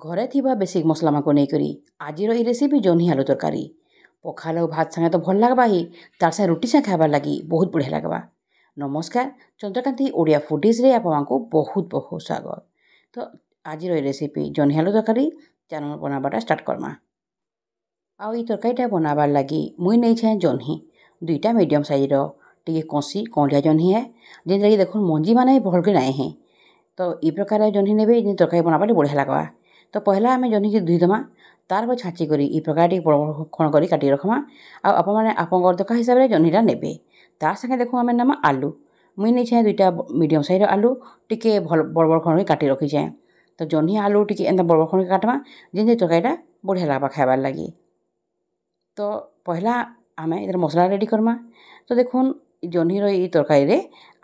ଘରେ ଥିବା ବେସିକ୍ ମସଲାମାନଙ୍କୁ ନେଇକରି ଆଜିର ଏଇ ରେସିପି ଜହ୍ନି ଆଲୁ ତରକାରୀ ପଖାଳ ଆଉ ଭାତ ସାଙ୍ଗେ ତ ଭଲ ଲାଗ୍ବା ହି ତାର୍ ସାଙ୍ଗେ ରୁଟି ସାଙ୍ଗେ ଖାଇବାର୍ ଲାଗି ବହୁତ ବଢ଼ିଆ ଲାଗ୍ବା। ନମସ୍କାର, ଚନ୍ଦ୍ରକାନ୍ତି ଓଡ଼ିଆ ଫୁଡ଼ିଜ୍ରେ ଆପଣଙ୍କୁ ବହୁତ ବହୁତ ସ୍ୱାଗତ। ତ ଆଜିର ଏଇ ରେସିପି ଜହ୍ନି ଆଲୁ ତରକାରୀ ଚାଲ ବନାବାଟା ଷ୍ଟାର୍ଟ କର୍ମା। ଆଉ ଏଇ ତରକାରୀଟା ବନାବାର୍ ଲାଗି ମୁଇଁ ନେଇଛେଁ ଜହ୍ନି ଦୁଇଟା ମିଡ଼ିୟମ୍ ସାଇଜ୍ର ଟିକେ କଷି କଅଁଳିଆ ଜହ୍ନି ହେ ଯେନ୍ଟାକି ଦେଖୁନ୍ ମଞ୍ଜିମାନେ ଭଲ୍କେ ନାଇଁ ହେଁ। ତ ଇ ପ୍ରକାର ଜହ୍ନି ନେବେ ଯେନ୍ ତରକାରୀ ବନାବାର୍ ବଢ଼ିଆ ଲାଗ୍ବା। ତ ପହିଲା ଆମେ ଜହ୍ନିକେ ଧୁଇଦେମା, ତାରପରେ ଛାଞ୍ଚି କରି ଇ ପ୍ରକାର ଟିକେ ବଡ଼ ବଡ଼ ଖଣ୍ଡ କରି କାଟି ରଖ୍ମା। ଆଉ ଆପଣମାନେ ଆପଣଙ୍କର ଦରକାର ହିସାବରେ ଜହ୍ନିଟା ନେବେ। ତାର୍ ସାଙ୍ଗେ ଦେଖୁଁ ଆମେ ନେମା ଆଲୁ। ମୁଇଁ ନେଇଛେଁ ଦୁଇଟା ମିଡ଼ିୟମ୍ ସାଇଜ୍ର ଆଲୁ ଟିକେ ଭଲ ବଡ଼ ବଡ଼ ଖଣ୍ଡ କରି କାଟି ରଖିଛେଁ। ତ ଜହ୍ନି ଆଲୁ ଟିକେ ଏନ୍ତା ବଡ଼ ବଡ଼ ଖଣ୍ଡ କରି କାଟ୍ମା ଯେନ୍ତି ତରକାରୀଟା ବଢ଼ିଆ ଲାଗ୍ବା ଖାଇବାର୍ ଲାଗି। ତ ପହିଲା ଆମେ ଏଥିରେ ମସଲା ରେଡ଼ି କର୍ମା। ତ ଦେଖୁନ୍ ଜହ୍ନିର ଇ ତରକାରୀରେ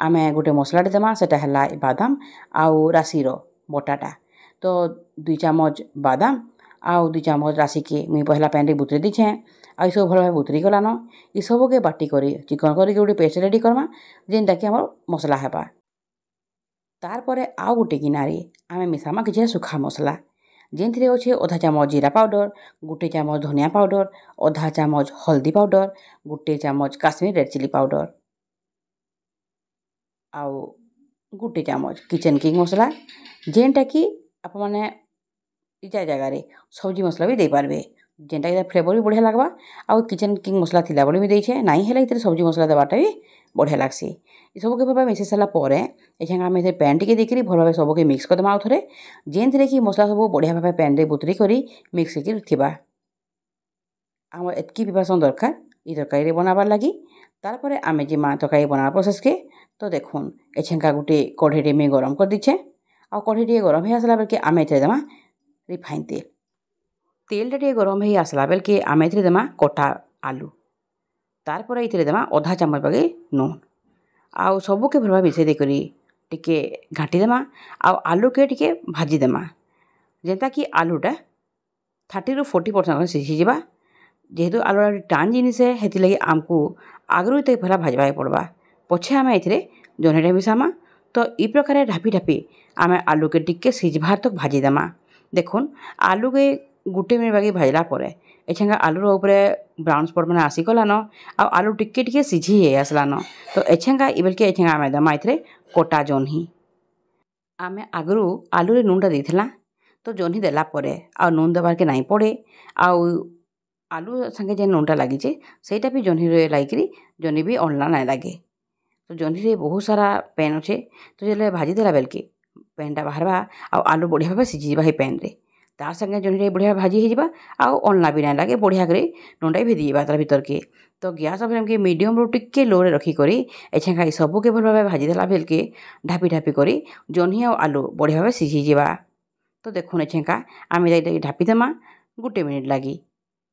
ଆମେ ଗୋଟେ ମସଲାଟେ ଦେମା, ସେଟା ହେଲା ବାଦାମ ଆଉ ରାଶିର ବଟାଟା। ତ 2 ଚାମଚ ବାଦାମ ଆଉ 2 ଚାମଚ ରାଶିକେ ମୁଇଁ ପହିଲା ପ୍ୟାନ୍ରେ ବୁତୁରେଇ ଦେଇଛେଁ। ଆଉ ଏସବୁ ଭଲ ଭାବେ ବୁତୁରି ଗଲାନ। ଏସବୁକେ ବାଟି କରି ଚିକଣ କରିକି ଗୋଟେ ପେଷ୍ଟ ରେଡ଼ି କର୍ମା ଯେନ୍ଟାକି ଆମର ମସଲା ହେବା। ତାରପରେ ଆଉ ଗୋଟେ ଗିନାରେ ଆମେ ମିଶାମା କିଛି ଶୁଖା ମସଲା, ଯେନ୍ଥିରେ ଅଛେ ଅଧା ଚାମଚ ଜିରା ପାଉଡ଼ର, 1 ଚାମଚ ଧନିଆ ପାଉଡ଼ର, ଅଧା ଚାମଚ ହଳଦୀ ପାଉଡ଼ର, 1 ଚାମଚ କାଶ୍ମୀର ରେଡ୍ ଚିଲି ପାଉଡ଼ର ଆଉ 1 ଚାମଚ କିଚେନ୍ କିଙ୍ଗ ମସଲା, ଯେନ୍ଟାକି ଆପଣମାନେ ଇଟା ଜାଗାରେ ସବ୍ଜି ମସଲା ବି ଦେଇପାରବେ, ଯେନ୍ଟାକି ଫ୍ଲେଭର୍ ବି ବଢ଼ିଆ ଲାଗ୍ବା। ଆଉ କିଚେନ୍ କିଙ୍ଗ ମସଲା ଥିଲା ବୋଲି ବି ଦେଇଛେଁ, ନାଇଁ ହେଲେ ଏଥିରେ ସବ୍ଜି ମସଲା ଦେବାଟା ବି ବଢ଼ିଆ ଲାଗ୍ସି। ଏସବୁକେ ଭଲ ଭାବେ ମିଶେଇ ସାରିଲା ପରେ ଏଛେନ୍ ଆମେ ଏଥିରେ ପ୍ୟାନ୍ ଟିକେ ଦେଇକରି ଭଲ ଭାବେ ସବୁକେ ମିକ୍ସ କରିଦେମା ଆଉ ଥରେ, ଯେନ୍ଥିରେ କି ମସଲା ସବୁ ବଢ଼ିଆ ଭାବେ ପ୍ୟାନ୍ରେ ବୁତୁରି କରି ମିକ୍ସ ହେଇକି ଥିବା। ଆମର ଏତ୍କି ପ୍ରିପାରେସନ୍ ଦରକାର ଇ ତରକାରୀରେ ବନାବାର୍ ଲାଗି। ତାରପରେ ଆମେ ଯିମା ତରକାରୀ ବନାବା ପ୍ରୋସେସ୍କେ। ତ ଦେଖୁନ୍ ଏଛେନ୍କା ଗୋଟେ କଢ଼େଇଟେ ମୁଇଁ ଗରମ କରିଦେଇଛେଁ। ଆଉ କଢ଼େଇ ଟିକେ ଗରମ ହେଇ ଆସିଲା ବେଲ୍କେ ଆମେ ଏଥିରେ ଦେମା ରିଫାଇନ୍ ତେଲ୍। ତେଲଟା ଟିକେ ଗରମ ହେଇ ଆସିଲା ବେଲ୍କେ ଆମେ ଏଥିରେ ଦେମା କଟା ଆଲୁ। ତାରପରେ ଏଥିରେ ଦେମା ଅଧା ଚାମଚ ବାଗି ନୁନ୍। ଆଉ ସବୁକେ ଭଲ ଭାବେ ମିଶେଇ ଦେଇକରି ଟିକେ ଘାଣ୍ଟି ଦେମା। ଆଉ ଆଲୁକେ ଟିକେ ଭାଜି ଦେମା, ଯେନ୍ତାକି ଆଲୁଟା 30 ରୁ 40% ସିଝିଯିବା। ଯେହେତୁ ଆଲୁଟା ଟାନ୍ ଜିନିଷ୍ ଏ ହେଥିର୍ଲାଗି ଆମ୍କୁ ଆଗରୁ ଏତେ ପହିଲା ଭାଜବାକେ ପଡ଼୍ବା, ପଛେ ଆମେ ଏଥିରେ ଜହ୍ନିଟା ମିଶାମା। ତ ଇ ପ୍ରକାରେ ଢାପି ଢାପି ଆମେ ଆଲୁକେ ଟିକେ ସିଝବାର୍ ତକ୍ ଭାଜିଦେମା। ଦେଖୁନ୍ ଆଲୁକେ 1 ମିନିଟ୍ ବାଗି ଭାଜିଲା ପରେ ଏଛେନ୍କା ଆଲୁର ଉପରେ ବ୍ରାଉନ୍ ସ୍ପଟ୍ ମାନେ ଆସିଗଲାନ। ଆଉ ଆଲୁ ଟିକେ ଟିକେ ସିଝି ହେଇ ଆସ୍ଲାନ। ତ ଏଛେନ୍କା ବେଲ୍କେ ଏଛେନ୍କା ଆମେ ଦେମା ଏଥିରେ କଟା ଜହ୍ନି। ଆମେ ଆଗରୁ ଆଲୁରେ ନୁନ୍ଟା ଦେଇଥିଲା, ତ ଜହ୍ନି ଦେଲା ପରେ ଆଉ ନୁନ୍ ଦେବାର୍କେ ନାଇଁ ପଡ଼େ। ଆଉ ଆଲୁ ସାଙ୍ଗେ ଯେନ୍ ନୁନ୍ଟା ଲାଗିଛେ ସେଇଟା ବି ଜହ୍ନିରେ ଲାଗିକିରି ଜହ୍ନି ବି ଅମ୍ଳା ନାଇଁ ଲାଗେ। ତ ଜହ୍ନିରେ ବହୁତ ସାରା ପେନ୍ ଅଛେ, ତ ଯେତେବେଳେ ଭାଜି ଦେଲା ବେଲ୍କେ ପେନ୍ଟା ବାହାର୍ବା ଆଉ ଆଲୁ ବଢ଼ିଆ ଭାବେ ସିଝିଯିବା ହେଇ ପେନ୍ରେ। ତାର୍ ସାଙ୍ଗେ ଜହ୍ନିରେ ବଢ଼ିଆ ଭାଜି ହେଇଯିବା ଆଉ ଅମ୍ଳା ବି ନାଇଁ ଲାଗେ, ବଢ଼ିଆ କରି ନୁନ୍ଟା ବି ଭେଦିଯିବା ତାର୍ ଭିତର୍କେ। ତ ଗ୍ୟାସ୍ ଫ୍ଲେମ୍କେ ମିଡ଼ିୟମ୍ରୁ ଟିକେ ଲୋରେ ରଖିକରି ଏଛେନ୍କା ଇ ସବୁକେ ଭଲ ଭାବେ ଭାଜି ଦେଲା ବେଲ୍କେ ଢାପି ଢାପି କରି ଜହ୍ନି ଆଉ ଆଲୁ ବଢ଼ିଆ ଭାବେ ସିଝିଯିବା। ତ ଦେଖୁନ୍ ଏଛେନ୍କା ଆମେ ଏଇଟାକେ ଢାପି ଦେମା 1 ମିନିଟ୍ ଲାଗି।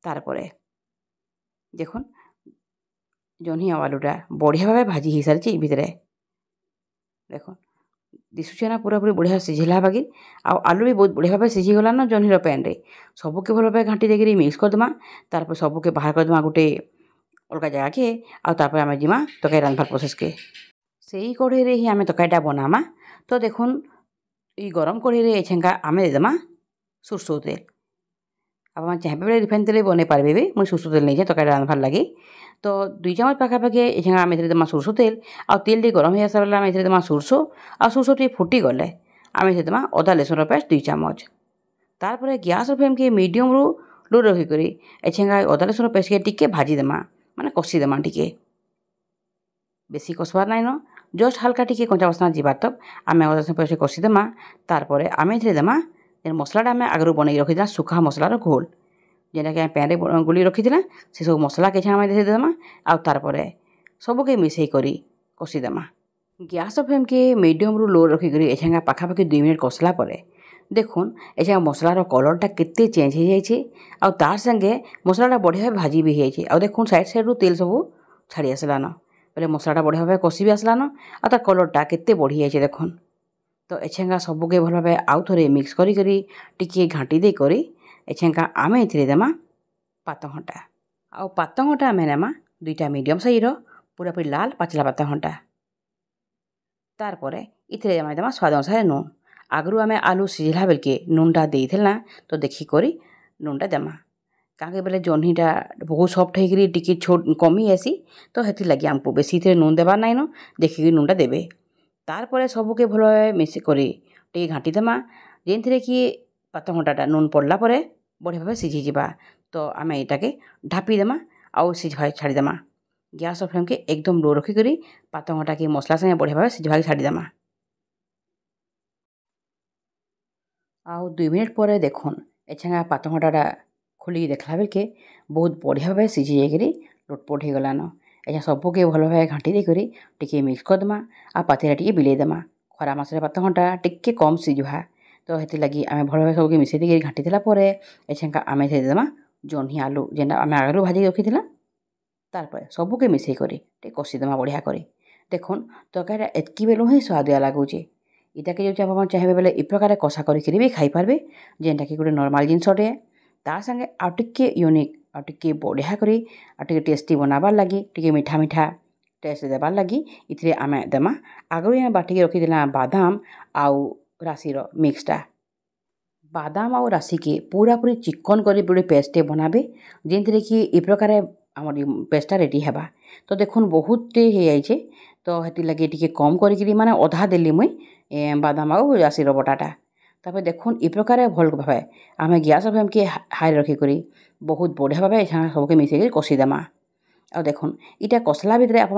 ତାରପରେ ଦେଖୁନ୍ ଜହ୍ନି ଆଉ ଆଲୁଟା ବଢ଼ିଆ ଭାବେ ଭାଜି ହେଇସାରିଛେ ଇ ଭିତରେ। ଦେଖୁନ୍ ଦିଶୁଛେ ନା ପୁରାପୁରି ବଢ଼ିଆ ସିଝିଲା ବାକି। ଆଉ ଆଲୁ ବି ବହୁତ ବଢ଼ିଆ ଭାବେ ସିଝିଗଲାନ ଜହ୍ନିର ପେନ୍ରେ। ସବୁକେ ଭଲ ଭାବେ ଘାଣ୍ଟି ଦେଇକିରି ମିକ୍ସ କରିଦେମା। ତାରପରେ ସବୁକେ ବାହାର କରିଦେମା ଗୋଟେ ଅଲଗା ଜାଗାକେ। ଆଉ ତାପରେ ଆମେ ଯିମା ତରକାରୀ ରାନ୍ଧବାର୍ ପ୍ରୋସେସ୍କେ। ସେଇ କଢ଼େଇରେ ହିଁ ଆମେ ତରକାରୀଟା ବନାମା। ତ ଦେଖୁନ୍ ଇ ଗରମ କଢ଼େଇରେ ଏଛେନ୍କା ଆମେ ଦେଇଦେମା ସୋର୍ଷ ତେଲ୍। ଆପଣମାନେ ଚାହିଁବେ ବେଲେ ରିଫାଇନ୍ ତେଲ୍ ବନେଇ ପାରବେ ବି, ମୁଇଁ ସୋର୍ଷ ତେଲ୍ ନେଇଛେଁ ତରକାରୀ ରାନ୍ଧବାର୍ ଲାଗି। ତ 2 ଚାମଚ ପାଖାପାଖି ଏଛେନ୍କା ଆମେ ଏଥିରେ ଦେମା ସୋର୍ଷ ତେଲ୍। ଆଉ ତେଲ୍ ଟିକେ ଗରମ ହେଇ ଆସିଲା ବେଲେ ଆମେ ଏଥିରେ ଦେମା ସୋର୍ଷ। ଆଉ ସୋର୍ଷ ଟିକେ ଫୁଟିଗଲେ ଆମେ ଏଥିରେ ଦେମା ଅଦା ଲେସୁନ୍ର ପେଷ୍ଟ 2 ଚାମଚ। ତାରପରେ ଗ୍ୟାସ୍ର ଫ୍ଲେମ୍କେ ମିଡ଼ିୟମ୍ରୁ ଲୋ ରଖିକରି ଏଛେନ୍କା ଅଦା ଲେସୁନ୍ର ପେଷ୍ଟକେ ଟିକେ ଭାଜିଦେମା, ମାନେ କଷିଦେମା ଟିକେ। ବେଶୀ କଷବାର୍ ନାଇଁନ, ଜଷ୍ଟ ହାଲ୍କା ଟିକେ କଞ୍ଚା ବାସ୍ନା ଯିବାର୍ ତକ୍ ଆମେ ଅଦା ଲେସୁନ୍ ପେଷ୍ଟ କଷିଦେମା। ତାରପରେ ଆମେ ଏଥିରେ ଦେମା ଯେନ୍ ମସଲାଟା ଆମେ ଆଗରୁ ବନେଇକି ରଖିଥିଲା ଶୁଖା ମସଲାର ଘୋଲ୍, ଯେନ୍ଟାକି ଆମେ ପ୍ୟାନ୍ରେ ଗୁଲି ରଖିଥିଲା ସେସବୁ ମସଲାକେ ଏଛେନ୍କା ଆମେ ଦେଇ ଦେମା। ଆଉ ତାରପରେ ସବୁକେ ମିଶେଇ କରି କଷିଦେମା। ଗ୍ୟାସ୍ର ଫ୍ଲେମ୍କେ ମିଡ଼ିୟମ୍ରୁ ଲୋ ରଖିକରି ଏଛେନ୍କା ପାଖାପାଖି 2 ମିନିଟ୍ କଷିଲା ପରେ ଦେଖୁନ୍ ଏଛେନ୍କା ମସଲାର କଲର୍ଟା କେତେ ଚେଞ୍ଜ ହେଇଯାଇଛେ। ଆଉ ତାର୍ ସାଙ୍ଗେ ମସଲାଟା ବଢ଼ିଆ ଭାବେ ଭାଜି ବି ହେଇଯାଇଛେ। ଆଉ ଦେଖୁନ୍ ସାଇଡ଼୍ ସାଇଡ଼୍ରୁ ତେଲ୍ ସବୁ ଛାଡ଼ି ଆସିଲାନ, ବେଲେ ମସଲାଟା ବଢ଼ିଆ ଭାବେ କଷି ବି ଆସ୍ଲାନ। ଆଉ ତାର୍ କଲର୍ଟା କେତେ ବଢ଼ି ଯାଇଛେ ଦେଖୁନ୍। ତ ଏଛେନ୍କା ସବୁକେ ଭଲ ଭାବେ ଆଉ ଥରେ ମିକ୍ସ କରିକରି ଟିକେ ଘାଣ୍ଟି ଦେଇକରି ଏଛେନ୍କା ଆମେ ଏଥିରେ ଦେମା ପାତଘଣ୍ଟା। ଆଉ ପାତଘଣ୍ଟା ଆମେ ନେମା 2ଟା ମିଡ଼ିୟମ୍ ସାଇଜ୍ର ପୁରାପୁରି ଲାଲ୍ ପାଚ୍ଲା ପାତଘଣ୍ଟା। ତାରପରେ ଏଥିରେ ଆମେ ଦେମା ସ୍ୱାଦ ଅନୁସାରେ ନୁନ୍। आगु आम आलू सिझला बेलके नूनटा देदेला तो देखिक नूनटा देमा कहीं बेले जह्नीटा बहुत सफ्ट होकर टी छोट कमी आसी तो हेथि लगी आमको बेसी नून देवार नाइन देखिक नूनटा देवे तारपर सबके भल मिसेक टे घाटीदेमा जेनथिरे कि पातघंटाटा नून पड़ला बढ़िया भाव सीझीजा तो आम यटाके ढापीदेमा आउ सीझा छाड़ीदेमा गैस फ्लेम के एकदम लो रखिक पातघंटा के मसला संगे बढ़िया भाव सीझा छाड़ीदेमा आउ 2 मिनिट पर देखुन एछेगा पातघंटाटा खोलिक देखला बेलके बहुत बढ़िया भाव सीझी जाकर लोटपोट हो गलान एछा सबके भल भाव घाटी देकर टिके मिक्स करदेमा आ पातिरा टिके बिलेदेमा खरा मासरे पातघंटा टिके कम सीझुहा तो हेति लगी आम भल भाव सबके मिसई देकर घाटी देला परे एछेका आम देदेमा जह्नी आलू जेनटा आम आगु भाजी रखीला तारपर सबके मिसई करी टे कषिदेमा बढ़िया करी देखुन तरकारीटा एतकी बेलू ही स्वादिया लगुचे इटाके जो आप चाहे बेले इ प्रकार कषा करी भी खाई पारबे जेनटा कि गोटे नॉर्मल जिनसटे तार संगे आउ टिके यूनिक आउ टिके बढ़िया करी आउ टिके टेस्टी बनाबार लगी टिके मीठा मीठा टेस्ट देबार लगी इथिरे आम देमा आगु आम बाटिके रखीदेला बादाम आउ राशिर मिक्सटा बादाम आउ राशि के पूरा पूरी चिकन करी गोटे पेस्ट बनाबे जेनथिरे कि इ प्रकार आमर पेस्टा रेडी हेबा तो देखुन बहुत हो जाइए तो हेति लगे टिके कम करी माने अधा देली मुई बादाम आउ राशिर बटाटा तापर देखुन इ प्रकार भल भाव आम गैस फ्लेम के हाई रखिक बहुत बढ़िया भाव यहाँ सबके मिसेक कषिदेमा आ देखुन इटा कषला भितर आप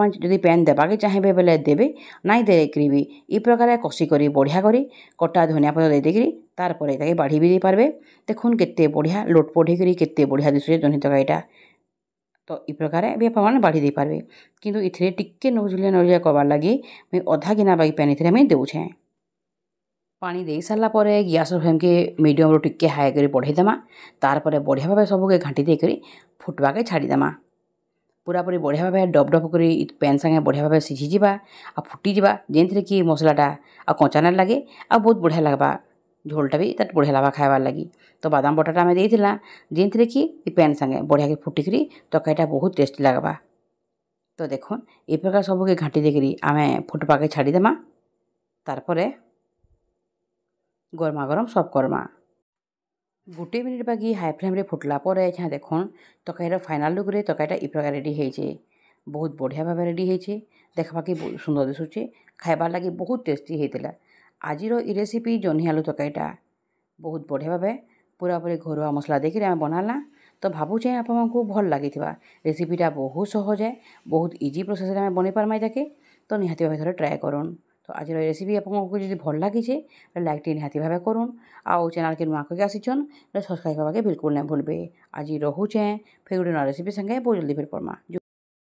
पैन देवाके चाहिए बेले देवे नाई देकर भी इ प्रकार कषिक बढ़िया करी कटा धनिया पत्र देदेक तारपर ये बाढ़ी भी दे पारबे देखुन केते बढ़िया लोटपोट होकर केते बढ़िया दिशुचे जह्नी तरकारीटा तो इ प्रकार भी आप बाढ़ी दे पारबे किंतु इथिरे टिके नौजुलिया नौजुलिया करवार लगी मुई अधा गिना बाई पैन इथिरे मुई देउछे पानी दे सारा पर गैस फ्लेम के मीडियम रो टिके हाई कर बढ़ेदेमा तारपर बढ़िया भाव सबके घाटी देकर फुटवाके छाड़ीदेमा पूरा पूरी बढ़िया भाव डब डब कर पैन संगे बढ़िया भाव सीझीजा आ फुटीजा जेनथिरे कि मसलाटा आ कंचा ना लगे आ बहुत बढ़िया लगवा झोलटा भी तट बढ़िया लगवा खाइबार लगी तो बादाम बटाटा आम देला जेनथिरे कि पैन संगे बढ़िया के फुटिक तरकारीटा बहुत टेस्टी लगवा तो देखुन ए प्रकार सबके घाटी देकर आम फुटवाके छाड़ीदेमा तारपर गरमा गरम सर्व करमा गोटे मिनिट बाकी हाई फ्लेम फुटला पर यहाँ देखुन तरकारीर फाइनाल लुक तरकारीटा इ प्रकार रेडी होइछे बहुत बढ़िया भाव रेडी होइछे देखबाके सुंदर दिशुचे खाइबार लगी बहुत टेस्टी होता आजिर इ रेसिपी जह्नी आलू तरकारीटा बहुत बढ़िया भाव पूरा पूरी घरुआ मसला देकर आम बनाला तो भावुचे आपको भल लगी रेसिपीटा बहुत सहज है बहुत इजी प्रोसेस आम बन पार्मा इटाके तो निहाती भाव थोड़े ट्राए करूँ तो आज रेसिपी आपको जब भल लगी लाइक टी निहाती भाव करूँ आउ चैनल के नुआ करके आसीचन सब्सक्राइब करवाके बिल्कुल नहीं भूलबे आज रोचे फिर गोटे नया रेसिपी संगे बहुत जल्दी फिर पड़मा।